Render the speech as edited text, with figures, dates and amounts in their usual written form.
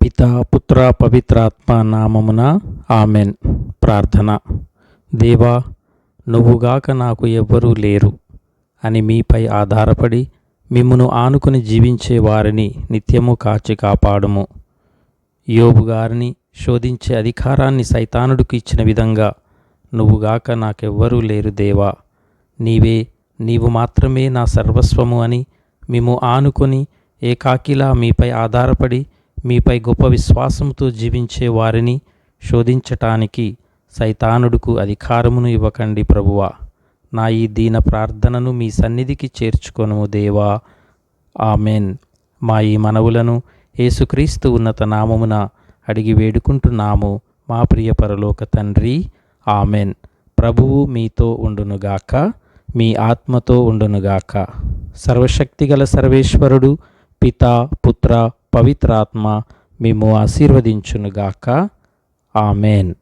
పితా పుత్ర పవిత్రాత్మ నామమున ఆమెన్. ప్రార్థన. దేవా, నువ్వుగాక నాకు ఎవ్వరూ లేరు అని మీపై ఆధారపడి మిమ్మును ఆనుకుని జీవించే వారిని నిత్యము కాచి కాపాడుము. యోబు గారిని శోధించే అధికారాన్ని సైతానుడికి ఇచ్చిన విధంగా నువ్వుగాక నాకెవ్వరూ లేరు దేవా, నీవు మాత్రమే నా సర్వస్వము అని మిమ్ము ఆనుకొని ఏకాకిలా మీపై ఆధారపడి మీపై గొప్ప విశ్వాసంతో జీవించే వారిని శోధించటానికి సైతానుడుకు అధికారమును ఇవ్వకండి ప్రభువా. నా ఈ దీన ప్రార్థనను మీ సన్నిధికి చేర్చుకొనుము దేవా. ఆమెన్. మా ఈ మనవులను యేసుక్రీస్తు ఉన్నత నామమున అడిగి వేడుకుంటున్నాము మా ప్రియ పరలోక తండ్రి. ఆమెన్. ప్రభువు మీతో ఉండునుగాక, మీ ఆత్మతో ఉండునుగాక. సర్వశక్తిగల సర్వేశ్వరుడు పితా పుత్ర పవిత్రాత్మ మిమ్ము ఆశీర్వదించునుగాక. ఆమెన్.